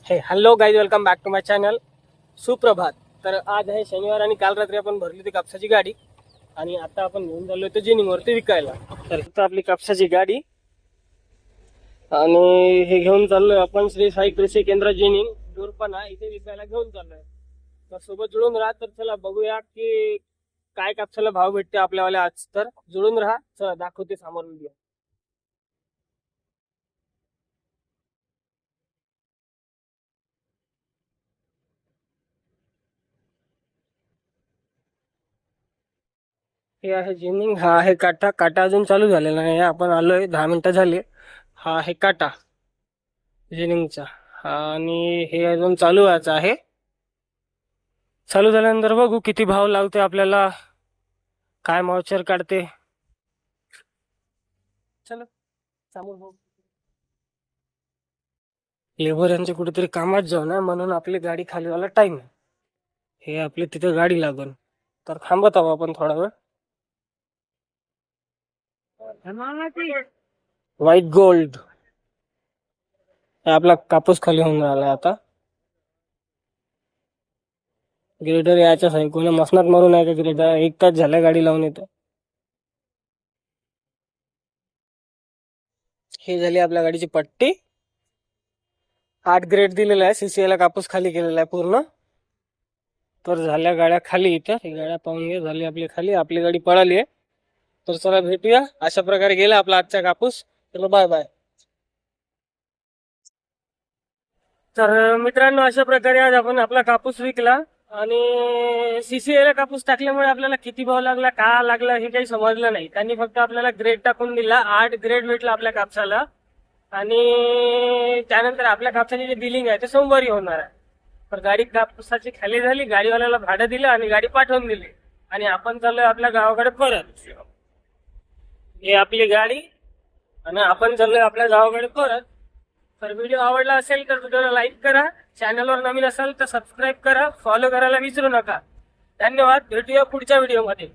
हे hello guys, welcome back to my channel. सुप्रभात. तर आज आहे शनिवार आणि काल रात्री आपण भरली होती कापसाची गाडी आणि आता आपण घेऊन चाललो होतो जिनिंगवरती विकायला. तर इथं आपली कापसाची गाडी आणि हे घेऊन चाललोय आपण श्री साई कृषी केंद्र जिनिंग दूरपणा इथे विकायला घेऊन चाललोय. तर सोबत जुळून राहा. तर चला बघूया की काय कापसाला भाव भेटते आपल्यावाल्या आज. तर जुळून राहा. चला दाखवते सामोरून घ्या. हे आहे जिनिंग, हा आहे काटा. काटा अजून चालू झालेला नाही, आपण आलोय 10 मिनिटं झाली. हा आहे काटा जिनिंगचा. आणि हे अजून चालू व्हायचं आहे. चालू झाल्यानंतर बघू किती भाव लावते आपल्याला, काय मावचर काढते. चलो समोर बघू. लेबर यांचे कुठेतरी कामात जाऊ ना, म्हणून आपली गाडी खालीवाला टाइम आहे. हे आपली तिथे गाडी लागून, तर थांबत आहो आपण थोडा वेळ. व्हाईट गोल्ड आपला कापूस खाली होऊन राहिला आता. ग्रेडर यायच्याच आहे, कोणी मसनात मारून आहे का ग्रेडर. 1 तास झाला गाडी लावून येतं. हे झाली आपल्या गाडीची पट्टी. 8 ग्रेड दिलेला आहे, सीसीआय ला कापूस खाली केलेला आहे पूर्ण. तर झाल्या गाड्या खाली. इथं ही गाड्या पाहून घे, झाली आपली खाली. आपली गाडी पळाली आहे. तर चला भेटूया. अशा प्रकारे गेला आपला आजचा कापूस. चलो बाय बाय. तर मित्रांनो, अशा प्रकारे आज आपण आपला कापूस विकला. आणि सीसीआयला कापूस टाकल्यामुळे आपल्याला किती भाव लागला, का लागला हे काही समजलं नाही. त्यांनी फक्त आपल्याला ग्रेड टाकून दिला. 8 ग्रेड भेटला आपल्या कापसाला. आणि त्यानंतर आपल्या कापसाची जे बिलिंग आहे ते सोमवारी होणार आहे. तर गाडी कापसाची खाली झाली, गाडीवाल्याला भाडं दिलं आणि गाडी पाठवून दिली. आणि आपण चाललोय आपल्या गावाकडे परत. ही आपली गाडी आणि आपण चाललोय आपल्या गावाकडे परत. तर व्हिडिओ आवडला असेल तर व्हिडिओला लाईक करा. चॅनलवर नवीन असाल तर सबस्क्राईब करा. फॉलो करायला विसरू नका. धन्यवाद. भेटूया पुढच्या व्हिडिओमध्ये.